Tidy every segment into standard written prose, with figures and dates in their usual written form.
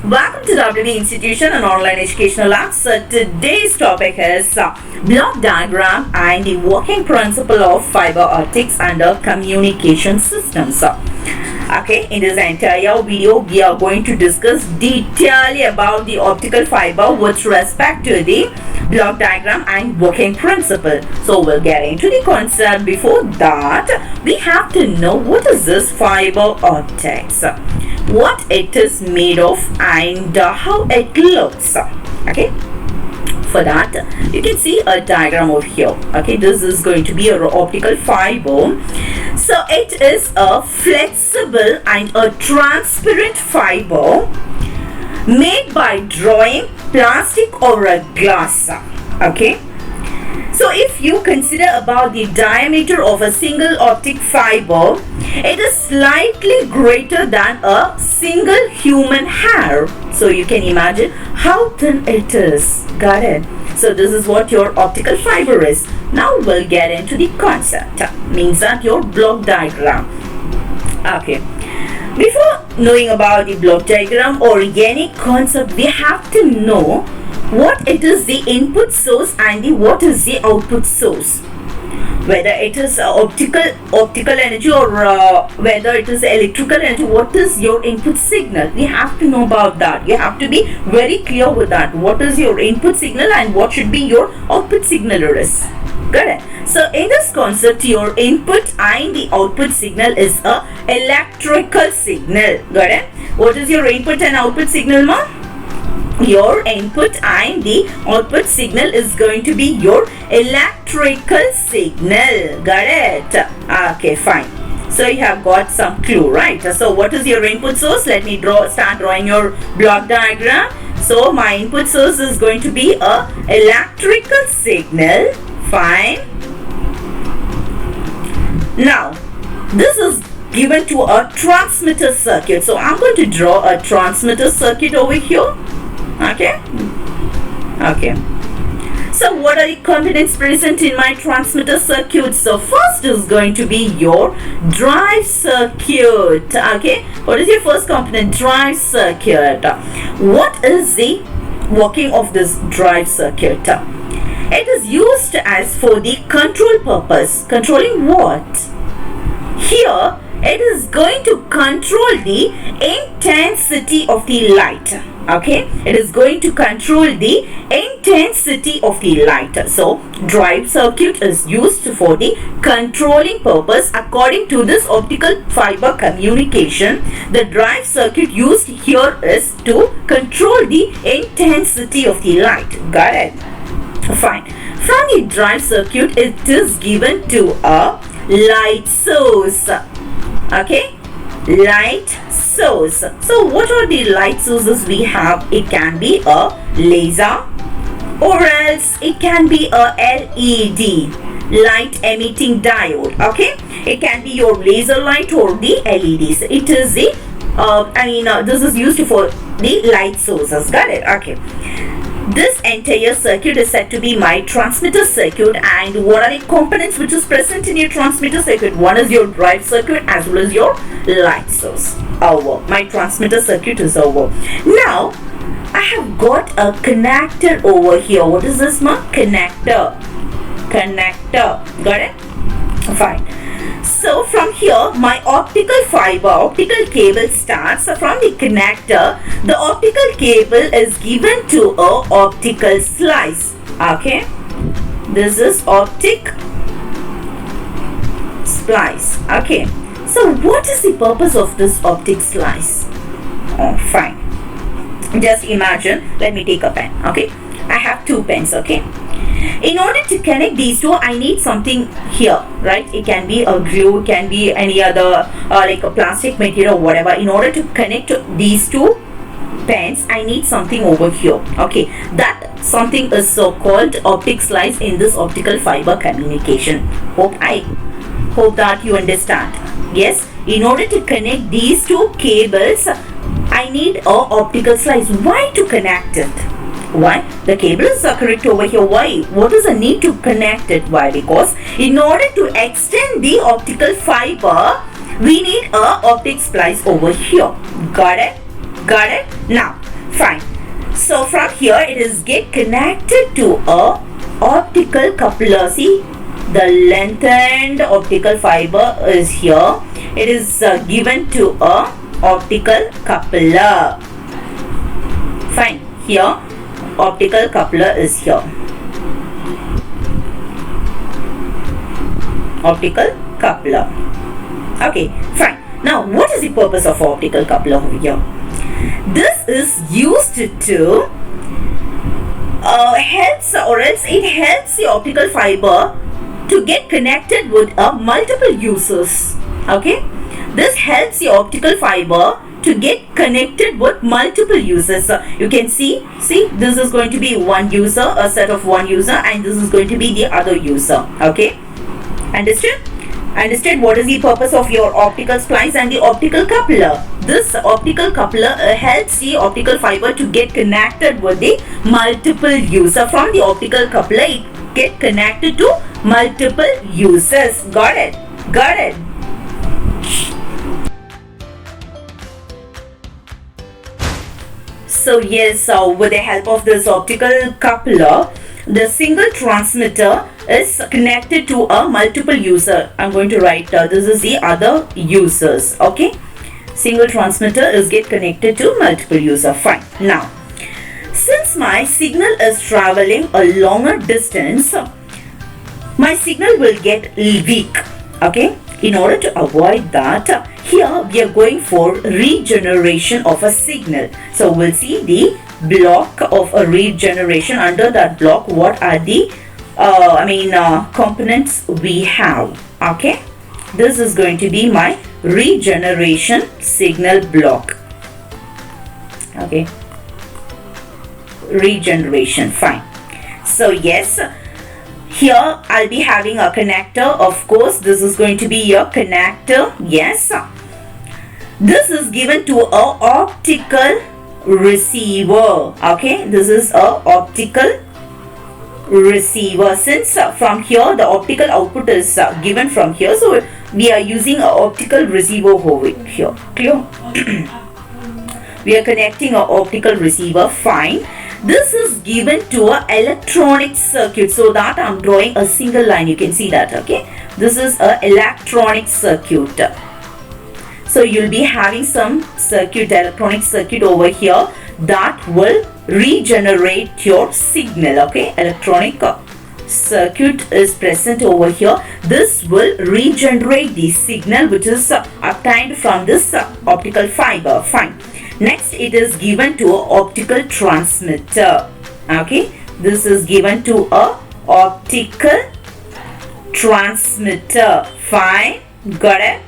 Welcome to WD Institution, an online educational lab. So today's topic is block diagram and the working principle of fiber optics under communication systems. Okay, in this entire video, we are going to discuss detailedly about the optical fiber with respect to the block diagram and working principle. So we'll get into the concept. Before that, we have to know what is this fiber optics, what it is made of, and how it looks. Okay, for that you can see a diagram over here. Okay, this is going to be an optical fiber. So it is a flexible and a transparent fiber made by drawing plastic or a glass. Okay, so if you consider about the diameter of a single optic fiber, it is slightly greater than a single human hair. So you can imagine how thin it is. Got it? So this is what your optical fiber is. Now we'll get into the concept. Means that your block diagram. Okay. Before knowing about the block diagram or any concept, we have to know what it is the input source and what is the output source. Whether it is optical energy or whether it is electrical energy, what is your input signal? We have to know about that. You have to be very clear with that. What is your input signal and what should be your output signal is. Got it? So in this concept, your input and the output signal is a electrical signal. Got it? What is your input and output signal, ma? Your input and the output signal is going to be your electrical signal. Got it? Okay, fine. So you have got some clue, right? So what is your input source? Let me start drawing your block diagram. So my input source is going to be a electrical signal. Fine. Now this is given to a transmitter circuit. So I'm going to draw a transmitter circuit over here. Okay. So what are the components present in my transmitter circuit? So first is going to be your drive circuit. Okay, what is your first component? Drive circuit. What is the working of this drive circuit? It is used as for the control purpose. Controlling what? Here it is going to control the intensity of the light. Okay, it is going to control the intensity of the light. So drive circuit is used for the controlling purpose. According to this optical fiber communication, the drive circuit used here is to control the intensity of the light. Got it? Fine. From the drive circuit, it is given to a light source. Okay, light source. So what are the light sources we have? It can be a laser or else it can be a LED, light emitting diode. Okay, it can be your laser light or the LEDs. It is the this is used for the light sources. Got it? Okay. This entire circuit is said to be my transmitter circuit. And what are the components which is present in your transmitter circuit? One is your drive circuit as well as your light source. Over. My transmitter circuit is over. Now I have got a connector over here. What is this, ma? Connector. Got it? Fine. So from here my optical cable starts. From the connector, the optical cable is given to a optical slice. Okay, this is optic splice. Okay, so what is the purpose of this optic slice? Oh, fine. Just imagine, let me take a pen. Okay, I have two pens. Okay, in order to connect these two, I need something here, right? It can be a glue, it can be any other like a plastic material or whatever. In order to connect these two pens, I need something over here. Okay, that something is so called optic slice in this optical fiber communication. Hope that you understand. Yes, in order to connect these two cables, I need a optical slice. Why to connect it? Why? The cable is correct over here. Why? What is the need to connect it? Why? Because in order to extend the optical fiber, we need a optic splice over here. Got it? Got it? Now, Fine. So from here it is get connected to a optical coupler. See, the lengthened optical fiber is here. It is given to a optical coupler. Fine. Here optical coupler is here. Optical coupler. Okay, fine. Now what is the purpose of optical coupler over here? This is used to helps, or else it helps the optical fiber to get connected with multiple users. Okay, this helps the optical fiber to get connected with multiple users. You can see this is going to be one user, a set of one user, and this is going to be the other user. Okay, understood what is the purpose of your optical splice and the optical coupler. This optical coupler helps the optical fiber to get connected with the multiple user. From the optical coupler it get connected to multiple users. Got it? So yes, with the help of this optical coupler, the single transmitter is connected to a multiple user. I'm going to write this is the other users. Okay, single transmitter is get connected to multiple user. Fine. Now since my signal is traveling a longer distance, my signal will get weak. Okay, in order to avoid that, here we are going for regeneration of a signal. So we'll see the block of a regeneration. Under that block, what are the components we have. Okay, this is going to be my regeneration signal block. Okay, regeneration. Fine. So yes, here I'll be having a connector. Of course, this is going to be your connector. Yes, this is given to a optical receiver. Okay, this is a optical receiver. Since from here the optical output is given from here, so we are using an optical receiver over here. Clear? We are connecting an optical receiver. Fine. This is given to an electronic circuit, so that I'm drawing a single line. You can see that. Okay, this is an electronic circuit. So you'll be having some circuit, electronic circuit over here that will regenerate your signal. Okay, electronic circuit is present over here. This will regenerate the signal which is obtained from this optical fiber. Fine. Next, it is given to an optical transmitter. Okay, this is given to a optical transmitter. Fine. Got it?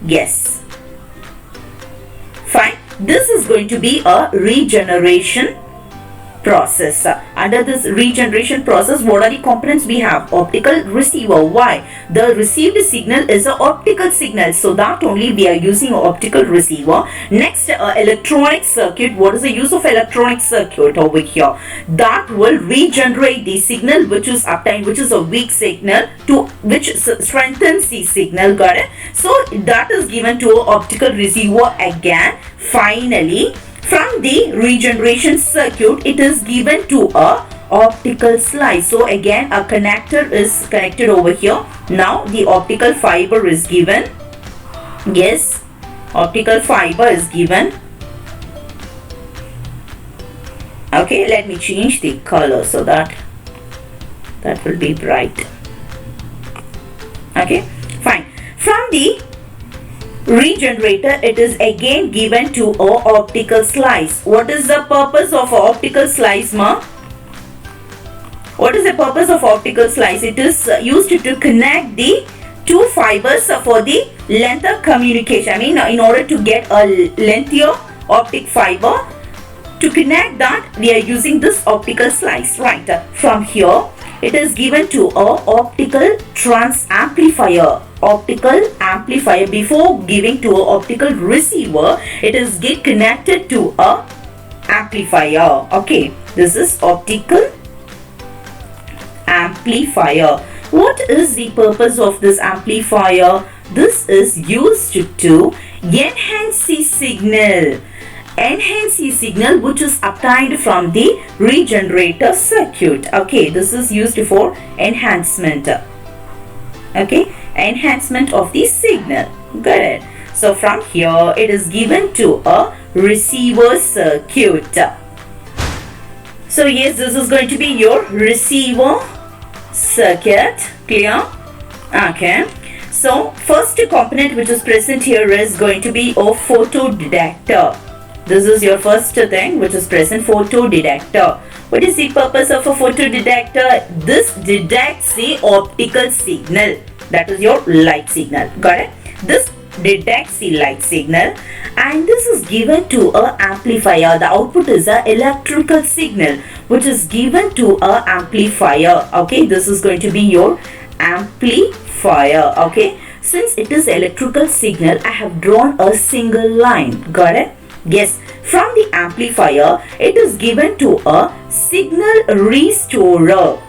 Yes. Fine. This is going to be a regeneration process. Under this regeneration process, what are the components we have? Optical receiver. Why? The received signal is an optical signal, so that only we are using an optical receiver. Next, electronic circuit. What is the use of electronic circuit over here? That will regenerate the signal which is obtained, which is a weak signal, to which strengthens the signal. Got it? So that is given to an optical receiver again. Finally, from the regeneration circuit, it is given to a optical slice. So again, a connector is connected over here. Now the optical fiber is given. Yes, optical fiber is given. Okay, let me change the color so that will be bright. Okay, fine. From the regenerator, it is again given to a optical slice. What is the purpose of optical slice, ma? What is the purpose of optical slice? It is used to connect the two fibers for the lengthier communication. In order to get a lengthier optic fiber, to connect that we are using this optical slice. Right. From here, it is given to a optical amplifier. Optical amplifier. Before giving to an optical receiver, it is get connected to a amplifier. Okay, this is optical amplifier. What is the purpose of this amplifier? This is used to enhance the signal. enhance the signal which is obtained from the regenerator circuit. Okay, this is used for enhancement. Okay, enhancement of the signal. Got it. So from here it is given to a receiver circuit. So yes, this is going to be your receiver circuit. Clear? Okay. So first component which is present here is going to be a photodetector. This is your first thing which is present, photodetector. What is the purpose of a photodetector? This detects the optical signal. That is your light signal. Got it? This detects the light signal and this is given to a amplifier. The output is a electrical signal which is given to a amplifier. Okay, this is going to be your amplifier. Okay, since it is electrical signal, I have drawn a single line. Got it? Yes, from the amplifier it is given to a signal restorer.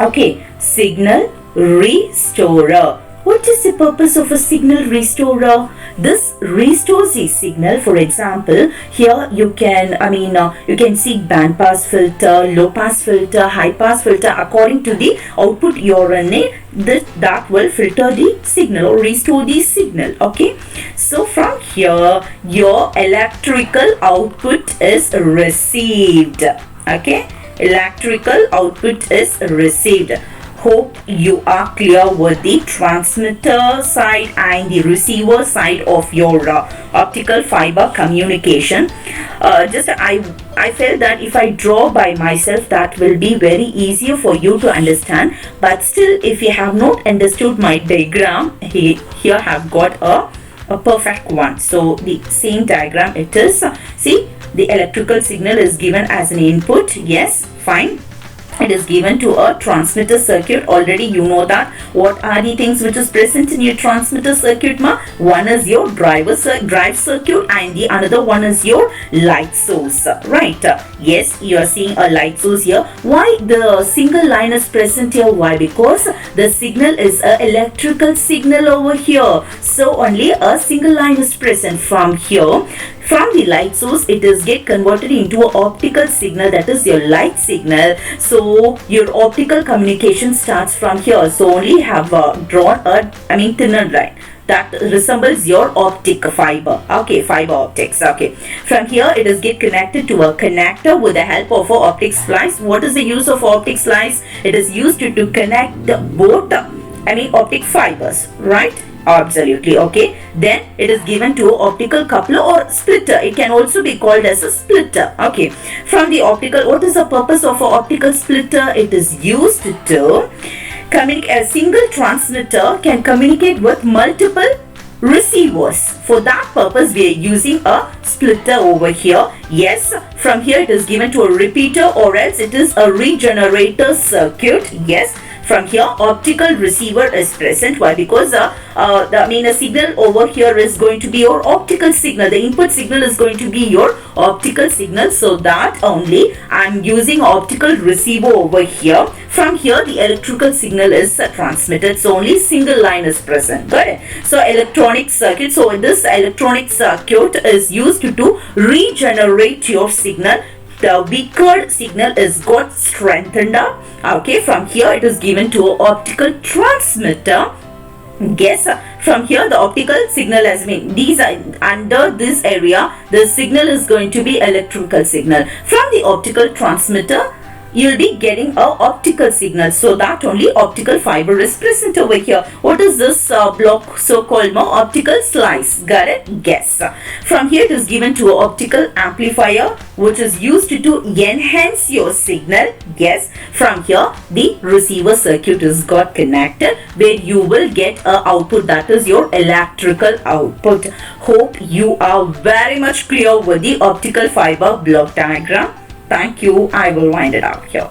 Okay, signal restorer. What is the purpose of a signal restorer? This restores the signal. For example, here you can, you can see band pass filter, low pass filter, high pass filter. According to the output you're in, that will filter the signal or restore the signal. Okay. So from here, your electrical output is received. Okay. Electrical output is received. Hope you are clear with the transmitter side and the receiver side of your optical fiber communication. I felt that if I draw by myself, that will be very easier for you to understand. But still, if you have not understood my diagram, here I have got a perfect one. So the same diagram it is. See, the electrical signal is given as an input. Yes, fine. It is given to a transmitter circuit. Already you know that. What are the things which is present in your transmitter circuit, ma? One is your drive circuit and the another one is your light source. Right? Yes, you are seeing a light source here. Why the single line is present here? Why? Because the signal is a electrical signal over here. So only a single line is present from here. From the light source, it is get converted into an optical signal, that is your light signal. So your optical communication starts from here. So only have drawn a thinner line that resembles your optic fiber. Okay, fiber optics. Okay, from here it is get connected to a connector with the help of a optic splice. What is the use of optic splice? It is used to connect both optic fibers, right? Absolutely. Okay, then it is given to optical coupler or splitter. It can also be called as a splitter. Okay, from the optical, what is the purpose of an optical splitter? It is used to communicate. A single transmitter can communicate with multiple receivers. For that purpose we are using a splitter over here. Yes, from here it is given to a repeater or else it is a regenerator circuit. Yes, from here optical receiver is present. Why? Because the signal over here is going to be your optical signal. The input signal is going to be your optical signal. So that only I am using optical receiver over here. From here the electrical signal is transmitted. So only single line is present. Got it? So electronic circuit. So this electronic circuit is used to regenerate your signal. The weaker signal is got strengthened up. Okay, from here it is given to optical transmitter. Guess from here the optical signal has been, these are under this area, the signal is going to be electrical signal. From the optical transmitter you will be getting a optical signal. So that only optical fiber is present over here. What is this block so called? Optical slice. Got it? Guess. From here it is given to an optical amplifier which is used to enhance your signal. Yes, from here the receiver circuit is got connected where you will get a output, that is your electrical output. Hope you are very much clear with the optical fiber block diagram. Thank you. I will wind it up here.